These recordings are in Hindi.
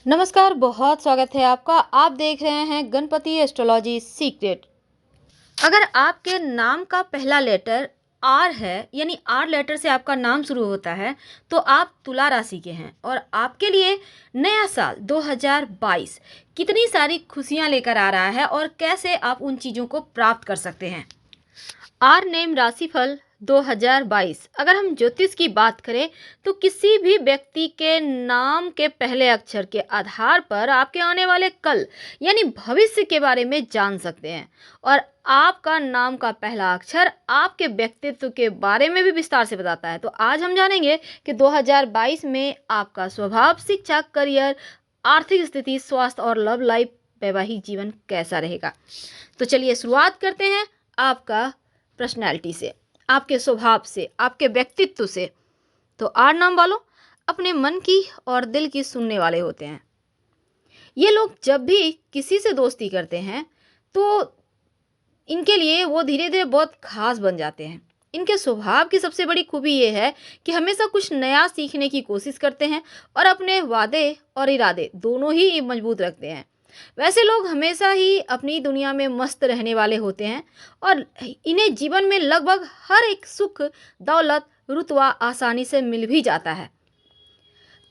नमस्कार, बहुत स्वागत है आपका। आप देख रहे हैं गणपति एस्ट्रोलॉजी सीक्रेट। अगर आपके नाम का पहला लेटर आर है, यानी आर लेटर से आपका नाम शुरू होता है, तो आप तुला राशि के हैं और आपके लिए नया साल 2022 कितनी सारी खुशियां लेकर आ रहा है और कैसे आप उन चीज़ों को प्राप्त कर सकते हैं। आर नेम राशिफल 2022। अगर हम ज्योतिष की बात करें तो किसी भी व्यक्ति के नाम के पहले अक्षर के आधार पर आपके आने वाले कल यानी भविष्य के बारे में जान सकते हैं। और आपका नाम का पहला अक्षर आपके व्यक्तित्व के बारे में भी विस्तार से बताता है। तो आज हम जानेंगे कि 2022 में आपका स्वभाव, शिक्षा, करियर, आर्थिक स्थिति, स्वास्थ्य और लव लाइफ, वैवाहिक जीवन कैसा रहेगा। तो चलिए शुरुआत करते हैं आपका पर्सनैलिटी से, आपके स्वभाव से, आपके व्यक्तित्व से। तो आर नाम वालों अपने मन की और दिल की सुनने वाले होते हैं। ये लोग जब भी किसी से दोस्ती करते हैं तो इनके लिए वो धीरे धीरे बहुत खास बन जाते हैं। इनके स्वभाव की सबसे बड़ी खूबी ये है कि हमेशा कुछ नया सीखने की कोशिश करते हैं और अपने वादे और इरादे दोनों ही मजबूत रखते हैं। वैसे लोग हमेशा ही अपनी दुनिया में मस्त रहने वाले होते हैं और इन्हें जीवन में लगभग हर एक सुख, दौलत, रुतबा आसानी से मिल भी जाता है।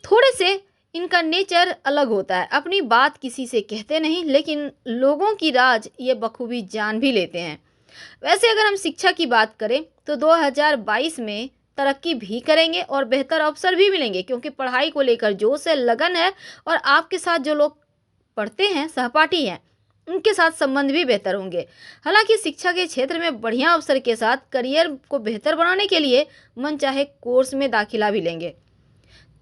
थोड़े से इनका नेचर अलग होता है। अपनी बात किसी से कहते नहीं, लेकिन लोगों की राज ये बखूबी जान भी लेते हैं। वैसे अगर हम शिक्षा की बात करें तो 2022 में तरक्की भी करेंगे और बेहतर अवसर भी मिलेंगे, क्योंकि पढ़ाई को लेकर जोश है, लगन है और आपके साथ जो लोग पढ़ते हैं, सहपाठी हैं, उनके साथ संबंध भी बेहतर होंगे। हालांकि शिक्षा के क्षेत्र में बढ़िया अवसर के साथ करियर को बेहतर बनाने के लिए मनचाहे कोर्स में दाखिला भी लेंगे।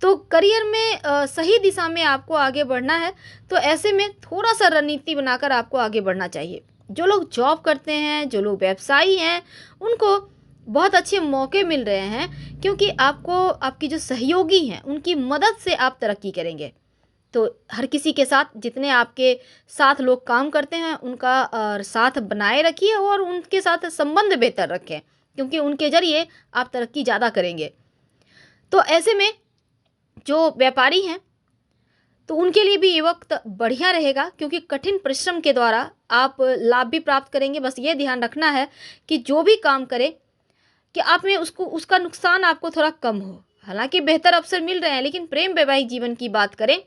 तो करियर में सही दिशा में आपको आगे बढ़ना है, तो ऐसे में थोड़ा सा रणनीति बनाकर आपको आगे बढ़ना चाहिए। जो लोग जॉब करते हैं, जो लोग व्यवसायी हैं, उनको बहुत अच्छे मौके मिल रहे हैं, क्योंकि आपको आपकी जो सहयोगी हैं उनकी मदद से आप तरक्की करेंगे। तो हर किसी के साथ, जितने आपके साथ लोग काम करते हैं, उनका साथ बनाए रखिए और उनके साथ संबंध बेहतर रखें, क्योंकि उनके ज़रिए आप तरक्की ज़्यादा करेंगे। तो ऐसे में जो व्यापारी हैं तो उनके लिए भी ये वक्त बढ़िया रहेगा, क्योंकि कठिन परिश्रम के द्वारा आप लाभ भी प्राप्त करेंगे। बस ये ध्यान रखना है कि जो भी काम करें कि आप में उसको उसका नुकसान आपको थोड़ा कम हो। हालांकि बेहतर अवसर मिल रहे हैं, लेकिन प्रेम वैवाहिक जीवन की बात करें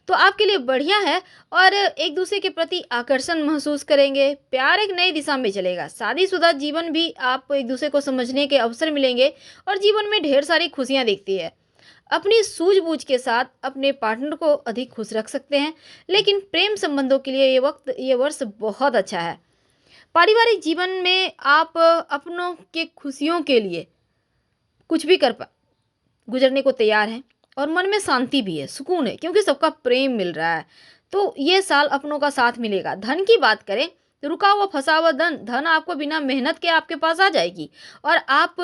तो आपके लिए बढ़िया है और एक दूसरे के प्रति आकर्षण महसूस करेंगे। प्यार एक नई दिशा में चलेगा। शादीशुदा जीवन भी आप एक दूसरे को समझने के अवसर मिलेंगे और जीवन में ढेर सारी खुशियां दिखती है। अपनी सूझबूझ के साथ अपने पार्टनर को अधिक खुश रख सकते हैं, लेकिन प्रेम संबंधों के लिए ये वर्ष बहुत अच्छा है। पारिवारिक जीवन में आप अपनों के खुशियों के लिए कुछ भी गुजरने को तैयार हैं और मन में शांति भी है, सुकून है, क्योंकि सबका प्रेम मिल रहा है। तो ये साल अपनों का साथ मिलेगा। धन की बात करें तो रुका हुआ फंसा हुआ धन आपको बिना मेहनत के आपके पास आ जाएगी और आप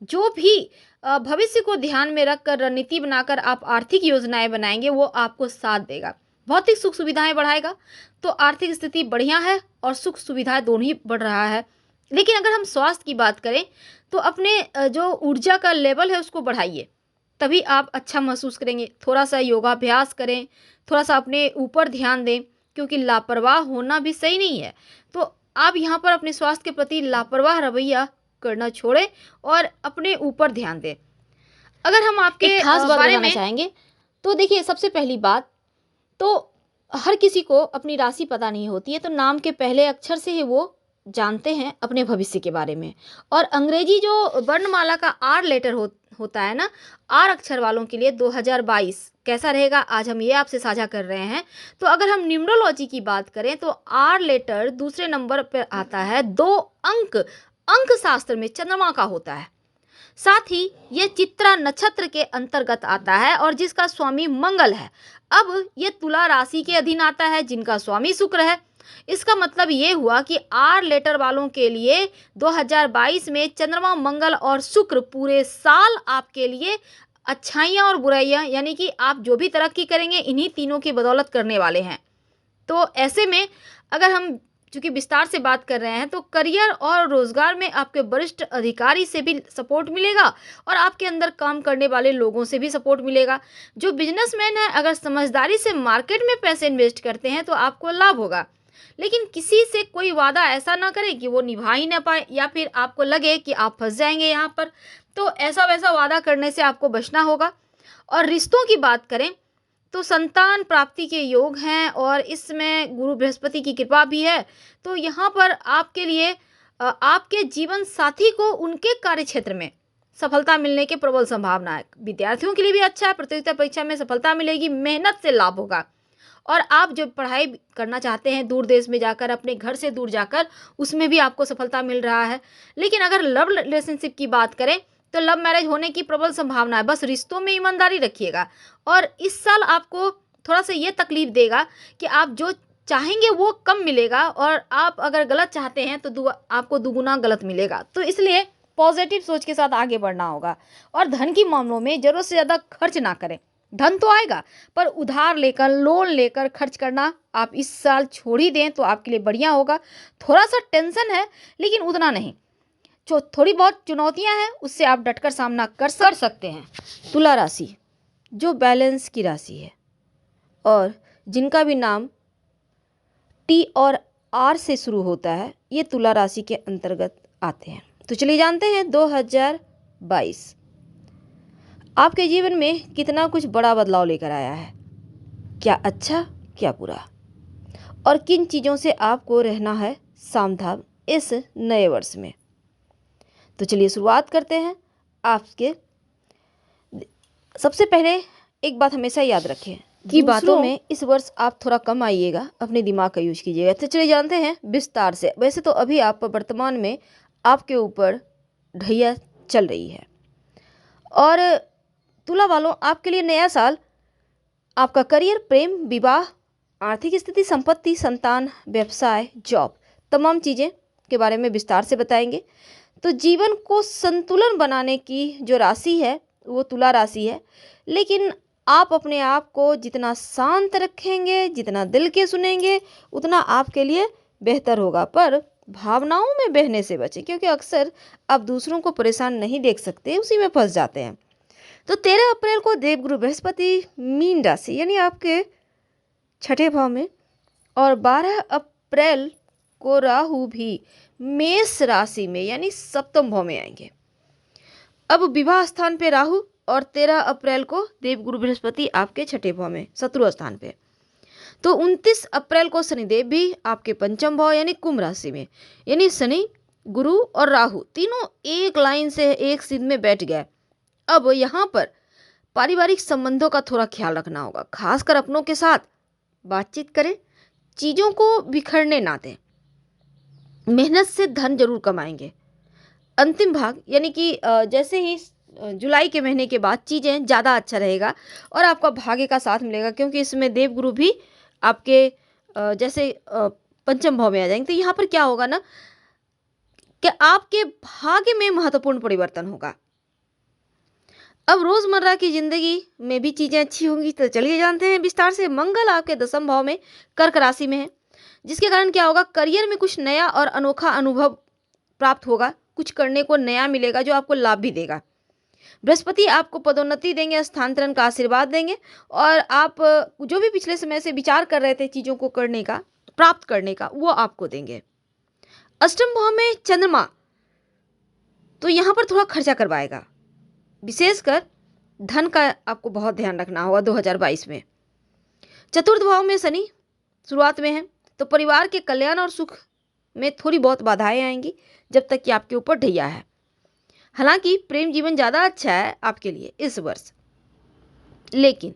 जो भी भविष्य को ध्यान में रखकर रणनीति बनाकर आप आर्थिक योजनाएं बनाएंगे, वो आपको साथ देगा। भौतिक सुख सुविधाएं बढ़ाएगा। तो आर्थिक स्थिति बढ़िया है और सुख सुविधाएं दोनों ही बढ़ रहा है। लेकिन अगर हम स्वास्थ्य की बात करें तो अपने जो ऊर्जा का लेवल है उसको बढ़ाइए, तभी आप अच्छा महसूस करेंगे। थोड़ा सा योगाभ्यास करें, थोड़ा सा अपने ऊपर ध्यान दें, क्योंकि लापरवाह होना भी सही नहीं है। तो आप यहाँ पर अपने स्वास्थ्य के प्रति लापरवाह रवैया करना छोड़ें और अपने ऊपर ध्यान दें। अगर हम आपके एक खास बात बारे बताना में चाहेंगे तो देखिए, सबसे पहली बात तो हर किसी को अपनी राशि पता नहीं होती है, तो नाम के पहले अक्षर से ही वो जानते हैं अपने भविष्य के बारे में। और अंग्रेजी जो वर्णमाला का आर लेटर होता है ना, आर अक्षर वालों के लिए 2022 कैसा रहेगा, आज हम ये आपसे साझा कर रहे हैं। तो अगर हम न्यूमरोलॉजी की बात करें तो आर लेटर दूसरे नंबर पर आता है। 2 अंक अंक शास्त्र में चंद्रमा का होता है। साथ ही ये चित्रा नक्षत्र के अंतर्गत आता है और जिसका स्वामी मंगल है। अब ये तुला राशि के अधीन आता है, जिनका स्वामी शुक्र है। इसका मतलब ये हुआ कि आर लेटर वालों के लिए 2022 में चंद्रमा, मंगल और शुक्र पूरे साल आपके लिए अच्छाइयाँ और बुराइयाँ, यानी कि आप जो भी तरक्की करेंगे इन्हीं तीनों की बदौलत करने वाले हैं। तो ऐसे में अगर हम चूंकि विस्तार से बात कर रहे हैं तो करियर और रोजगार में आपके वरिष्ठ अधिकारी से भी सपोर्ट मिलेगा और आपके अंदर काम करने वाले लोगों से भी सपोर्ट मिलेगा। जो बिजनेसमैन है अगर समझदारी से मार्केट में पैसे इन्वेस्ट करते हैं तो आपको लाभ होगा, लेकिन किसी से कोई वादा ऐसा ना करें कि वो निभा ही ना पाए या फिर आपको लगे कि आप फंस जाएंगे यहाँ पर। तो ऐसा वैसा वादा करने से आपको बचना होगा। और रिश्तों की बात करें तो संतान प्राप्ति के योग हैं और इसमें गुरु बृहस्पति की कृपा भी है। तो यहाँ पर आपके लिए आपके जीवन साथी को उनके कार्य क्षेत्र में सफलता मिलने की प्रबल संभावना है। विद्यार्थियों के लिए भी अच्छा है, प्रतियोगिता परीक्षा में सफलता मिलेगी, मेहनत से लाभ होगा। और आप जो पढ़ाई करना चाहते हैं दूर देश में जाकर, अपने घर से दूर जाकर, उसमें भी आपको सफलता मिल रहा है। लेकिन अगर लव रिलेशनशिप की बात करें तो लव मैरिज होने की प्रबल संभावना है। बस रिश्तों में ईमानदारी रखिएगा। और इस साल आपको थोड़ा सा ये तकलीफ देगा कि आप जो चाहेंगे वो कम मिलेगा और आप अगर गलत चाहते हैं तो आपको दुगुना गलत मिलेगा। तो इसलिए पॉजिटिव सोच के साथ आगे बढ़ना होगा। और धन की मामलों में ज़रूरत से ज़्यादा खर्च ना करें। धन तो आएगा पर उधार लेकर, लोन लेकर खर्च करना आप इस साल छोड़ ही दें तो आपके लिए बढ़िया होगा। थोड़ा सा टेंशन है लेकिन उतना नहीं। जो थोड़ी बहुत चुनौतियां हैं उससे आप डटकर सामना कर सकते हैं। तुला राशि जो बैलेंस की राशि है और जिनका भी नाम टी और आर से शुरू होता है, ये तुला राशि के अंतर्गत आते हैं। तो चलिए जानते हैं 2022 आपके जीवन में कितना कुछ बड़ा बदलाव लेकर आया है, क्या अच्छा क्या बुरा, और किन चीज़ों से आपको रहना है सावधान इस नए वर्ष में। तो चलिए शुरुआत करते हैं। आपके सबसे पहले एक बात हमेशा याद रखें कि बातों में इस वर्ष आप थोड़ा कम आइएगा, अपने दिमाग का यूज कीजिएगा। तो चलिए जानते हैं विस्तार से। वैसे तो अभी आप वर्तमान में आपके ऊपर ढैया चल रही है और तुला वालों आपके लिए नया साल आपका करियर, प्रेम, विवाह, आर्थिक स्थिति, संपत्ति, संतान, व्यवसाय, जॉब, तमाम चीज़ें के बारे में विस्तार से बताएंगे। तो जीवन को संतुलन बनाने की जो राशि है वो तुला राशि है। लेकिन आप अपने आप को जितना शांत रखेंगे, जितना दिल के सुनेंगे, उतना आपके लिए बेहतर होगा। पर भावनाओं में बहने से बचें क्योंकि अक्सर आप दूसरों को परेशान नहीं देख सकते, उसी में फंस जाते हैं। तो 13 अप्रैल को देवगुरु बृहस्पति मीन राशि यानी आपके छठे भाव में और 12 अप्रैल को राहु भी मेष राशि में यानी सप्तम भाव में आएंगे। अब विवाह स्थान पे राहु और 13 अप्रैल को देवगुरु बृहस्पति आपके छठे भाव में शत्रु स्थान पे। तो 29 अप्रैल को शनिदेव भी आपके पंचम भाव यानी कुंभ राशि में, यानी शनि, गुरु और राहु तीनों एक लाइन से एक सीध में बैठ गए। अब यहाँ पर पारिवारिक संबंधों का थोड़ा ख्याल रखना होगा, खासकर अपनों के साथ बातचीत करें, चीज़ों को बिखरने ना दें। मेहनत से धन जरूर कमाएंगे। अंतिम भाग यानी कि जैसे ही जुलाई के महीने के बाद चीज़ें ज़्यादा अच्छा रहेगा और आपका भाग्य का साथ मिलेगा क्योंकि इसमें देवगुरु भी आपके जैसे पंचम भाव में आ जाएंगे। तो यहाँ पर क्या होगा ना कि आपके भाग्य में महत्वपूर्ण परिवर्तन होगा। अब रोजमर्रा की जिंदगी में भी चीज़ें अच्छी होंगी। तो चलिए जानते हैं विस्तार से। मंगल आपके दसम भाव में कर्क राशि में है, जिसके कारण क्या होगा, करियर में कुछ नया और अनोखा अनुभव प्राप्त होगा। कुछ करने को नया मिलेगा जो आपको लाभ भी देगा। बृहस्पति आपको पदोन्नति देंगे, स्थानांतरण का आशीर्वाद देंगे और आप जो भी पिछले समय से विचार कर रहे थे चीज़ों को करने का, प्राप्त करने का, वो आपको देंगे। अष्टम भाव में चंद्रमा तो यहाँ पर थोड़ा खर्चा करवाएगा, विशेषकर धन का आपको बहुत ध्यान रखना होगा 2022 में। चतुर्थ भाव में शनि शुरुआत में है तो परिवार के कल्याण और सुख में थोड़ी बहुत बाधाएं आएंगी जब तक कि आपके ऊपर ढैया है। हालांकि प्रेम जीवन ज़्यादा अच्छा है आपके लिए इस वर्ष, लेकिन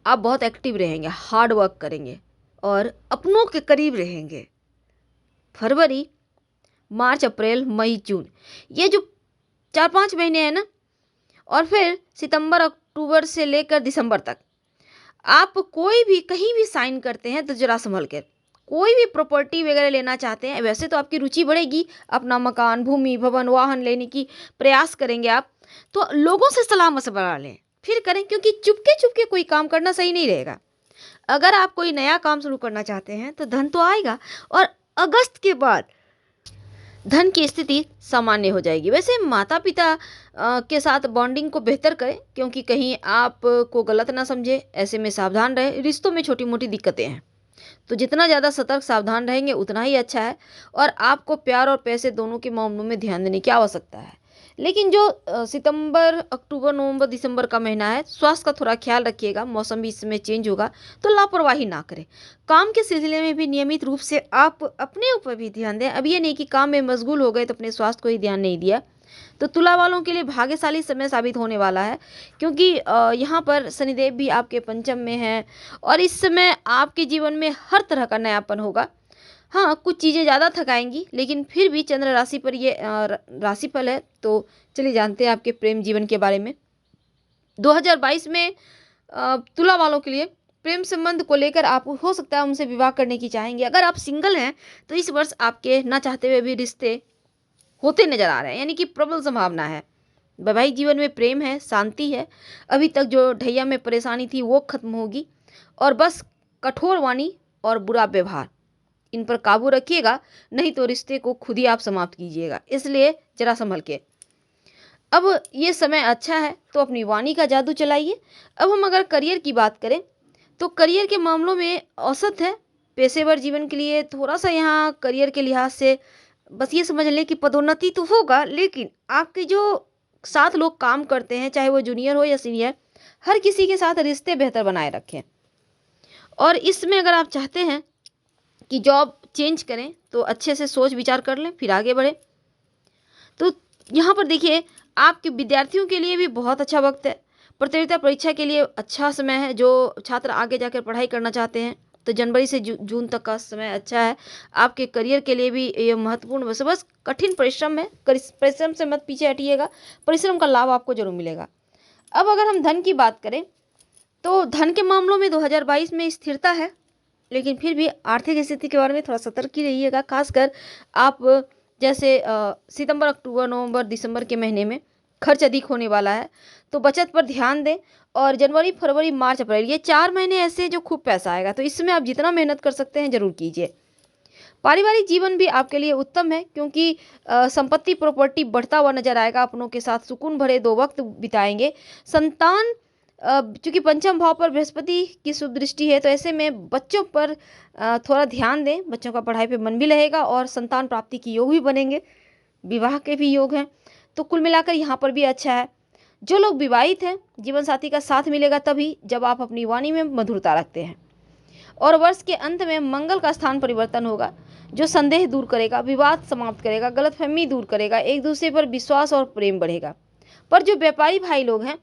आप बहुत एक्टिव रहेंगे, हार्ड वर्क करेंगे और अपनों के करीब रहेंगे। फरवरी, मार्च, अप्रैल, मई, जून, ये जो 4-5 महीने हैं ना, और फिर सितंबर, अक्टूबर से लेकर दिसंबर तक आप कोई भी कहीं भी साइन करते हैं तो जरा संभल कर। कोई भी प्रॉपर्टी वगैरह लेना चाहते हैं, वैसे तो आपकी रुचि बढ़ेगी, अपना मकान, भूमि, भवन, वाहन लेने की प्रयास करेंगे आप, तो लोगों से सलाह मशवरा लें फिर करें, क्योंकि चुपके चुपके कोई काम करना सही नहीं रहेगा। अगर आप कोई नया काम शुरू करना चाहते हैं तो धन तो आएगा और अगस्त के बाद धन की स्थिति सामान्य हो जाएगी। वैसे माता पिता के साथ बॉन्डिंग को बेहतर करें, क्योंकि कहीं आप को गलत ना समझे, ऐसे में सावधान रहें। रिश्तों में छोटी मोटी दिक्कतें हैं, तो जितना ज़्यादा सतर्क सावधान रहेंगे उतना ही अच्छा है। और आपको प्यार और पैसे दोनों के मामलों में ध्यान देने की आवश्यकता है। लेकिन जो सितंबर, अक्टूबर, नवंबर, दिसंबर का महीना है, स्वास्थ्य का थोड़ा ख्याल रखिएगा। मौसम भी इस समय चेंज होगा, तो लापरवाही ना करें। काम के सिलसिले में भी नियमित रूप से आप अपने ऊपर भी ध्यान दें। अब ये नहीं कि काम में मशगूल हो गए तो अपने स्वास्थ्य को ही ध्यान नहीं दिया। तो तुला वालों के लिए भाग्यशाली समय साबित होने वाला है, क्योंकि यहाँ पर शनिदेव भी आपके पंचम में हैं और इस समय आपके जीवन में हर तरह का नयापन होगा। हाँ, कुछ चीज़ें ज़्यादा थकाएंगी, लेकिन फिर भी चंद्र राशि पर ये राशिफल है। तो चलिए जानते हैं आपके प्रेम जीवन के बारे में। 2022 में तुला वालों के लिए प्रेम संबंध को लेकर आप हो सकता है उनसे विवाह करने की चाहेंगे। अगर आप सिंगल हैं तो इस वर्ष आपके ना चाहते हुए भी रिश्ते होते नजर आ रहे हैं, यानी कि प्रबल संभावना है। वैवाहिक जीवन में प्रेम है, शांति है। अभी तक जो ढैया में परेशानी थी वो खत्म होगी। और बस कठोर वाणी और बुरा व्यवहार, इन पर काबू रखिएगा, नहीं तो रिश्ते को खुद ही आप समाप्त कीजिएगा। इसलिए जरा संभल के। अब ये समय अच्छा है तो अपनी वाणी का जादू चलाइए। अब हम अगर करियर की बात करें तो करियर के मामलों में औसत है। पेशेवर जीवन के लिए थोड़ा सा यहाँ करियर के लिहाज से बस ये समझ लें कि पदोन्नति तो होगा, लेकिन आपके जो साथ लोग काम करते हैं, चाहे वो जूनियर हो या सीनियर, हर किसी के साथ रिश्ते बेहतर बनाए रखें। और इसमें अगर आप चाहते हैं कि जॉब चेंज करें तो अच्छे से सोच विचार कर लें, फिर आगे बढ़ें। तो यहाँ पर देखिए, आपके विद्यार्थियों के लिए भी बहुत अच्छा वक्त है। प्रतियोगिता परीक्षा के लिए अच्छा समय है। जो छात्र आगे जाकर पढ़ाई करना चाहते हैं तो जनवरी से जून तक का समय अच्छा है। आपके करियर के लिए भी ये महत्वपूर्ण बस कठिन परिश्रम है। परिश्रम से मत पीछे हटिएगा, परिश्रम का लाभ आपको जरूर मिलेगा। अब अगर हम धन की बात करें तो धन के मामलों में 2022 में स्थिरता है, लेकिन फिर भी आर्थिक स्थिति के बारे में थोड़ा सतर्क ही रहिएगा। खासकर आप जैसे सितंबर, अक्टूबर, नवंबर, दिसंबर के महीने में खर्च अधिक होने वाला है, तो बचत पर ध्यान दें। और जनवरी, फरवरी, मार्च, अप्रैल, ये 4 महीने ऐसे जो खूब पैसा आएगा, तो इसमें आप जितना मेहनत कर सकते हैं जरूर कीजिए। पारिवारिक जीवन भी आपके लिए उत्तम है, क्योंकि संपत्ति, प्रॉपर्टी बढ़ता हुआ नजर आएगा। अपनों के साथ सुकून भरे 2 वक्त बिताएंगे। संतान, चूंकि पंचम भाव पर बृहस्पति की शुभ दृष्टि है, तो ऐसे में बच्चों पर थोड़ा ध्यान दें। बच्चों का पढ़ाई पे मन भी रहेगा और संतान प्राप्ति के योग भी बनेंगे, विवाह के भी योग हैं। तो कुल मिलाकर यहाँ पर भी अच्छा है। जो लोग विवाहित हैं, जीवन साथी का साथ मिलेगा तभी जब आप अपनी वाणी में मधुरता रखते हैं। और वर्ष के अंत में मंगल का स्थान परिवर्तन होगा, जो संदेह दूर करेगा, विवाद समाप्त करेगा, गलतफहमी दूर करेगा, एक दूसरे पर विश्वास और प्रेम बढ़ेगा। पर जो व्यापारी भाई लोग हैं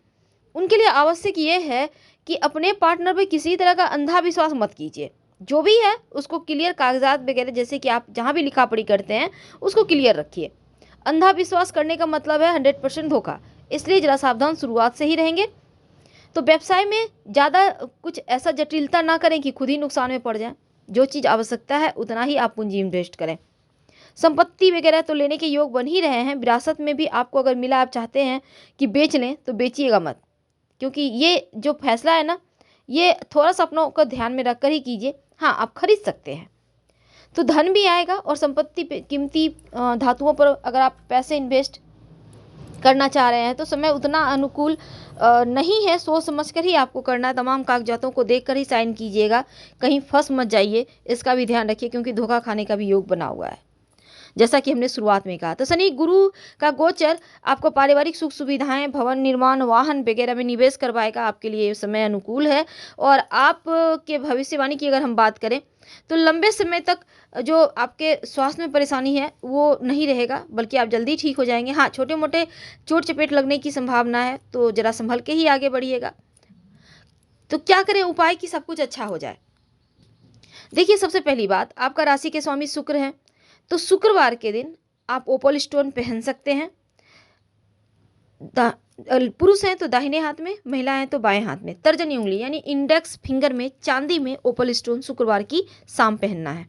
उनके लिए आवश्यक ये है कि अपने पार्टनर पर किसी तरह का अंधा विश्वास मत कीजिए। जो भी है उसको क्लियर, कागजात वगैरह जैसे कि आप जहाँ भी लिखा पढ़ी करते हैं उसको क्लियर रखिए। अंधा विश्वास करने का मतलब है 100% धोखा, इसलिए जरा सावधान शुरुआत से ही रहेंगे। तो व्यवसाय में ज़्यादा कुछ ऐसा जटिलता ना करें कि खुद ही नुकसान में पड़ जाए। जो चीज़ आवश्यकता है उतना ही आप पूंजी इन्वेस्ट करें। संपत्ति वगैरह तो लेने के योग बन ही रहे हैं। विरासत में भी आपको अगर मिला, आप चाहते हैं कि बेच लें तो बेचिएगा मत, क्योंकि ये जो फैसला है ना, ये थोड़ा सा अपनों को ध्यान में रखकर ही कीजिए। हाँ, आप खरीद सकते हैं तो धन भी आएगा। और संपत्ति पे, कीमती धातुओं पर अगर आप पैसे इन्वेस्ट करना चाह रहे हैं तो समय उतना अनुकूल नहीं है। सोच समझ कर ही आपको करना है। तमाम कागजातों को देखकर ही साइन कीजिएगा, कहीं फंस मत जाइए, इसका भी ध्यान रखिए, क्योंकि धोखा खाने का भी योग बना हुआ है, जैसा कि हमने शुरुआत में कहा। तो शनि गुरु का गोचर आपको पारिवारिक सुख सुविधाएं, भवन निर्माण, वाहन वगैरह में निवेश करवाएगा। आपके लिए ये समय अनुकूल है। और आपके भविष्यवाणी की अगर हम बात करें तो लंबे समय तक जो आपके स्वास्थ्य में परेशानी है वो नहीं रहेगा, बल्कि आप जल्दी ठीक हो जाएंगे। हाँ, छोटे मोटे चोट चपेट लगने की संभावना है, तो जरा संभल के ही आगे बढ़िएगा। तो क्या करें उपाय कि सब कुछ अच्छा हो जाए? देखिए, सबसे पहली बात, आपका राशि के स्वामी शुक्र हैं, तो शुक्रवार के दिन आप ओपल स्टोन पहन सकते हैं। पुरुष हैं तो दाहिने हाथ में, महिला हैं तो बाएं हाथ में, तर्जनी उंगली यानी इंडेक्स फिंगर में चांदी में ओपल स्टोन शुक्रवार की शाम पहनना है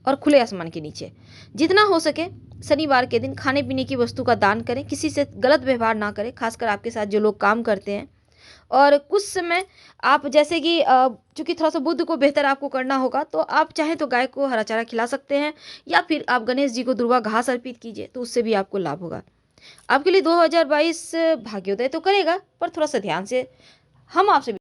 और खुले आसमान के नीचे। जितना हो सके शनिवार के दिन खाने पीने की वस्तु का दान करें, किसी से गलत व्यवहार ना करें, खासकर आपके साथ जो लोग काम करते हैं। और कुछ समय आप जैसे कि चूँकि थोड़ा-सा बुध को बेहतर आपको करना होगा, तो आप चाहें तो गाय को हरा चारा खिला सकते हैं या फिर आप गणेश जी को दुर्वा घास अर्पित कीजिए, तो उससे भी आपको लाभ होगा। आपके लिए 2022 भाग्योदय तो करेगा, पर थोड़ा-सा ध्यान से हम आपसे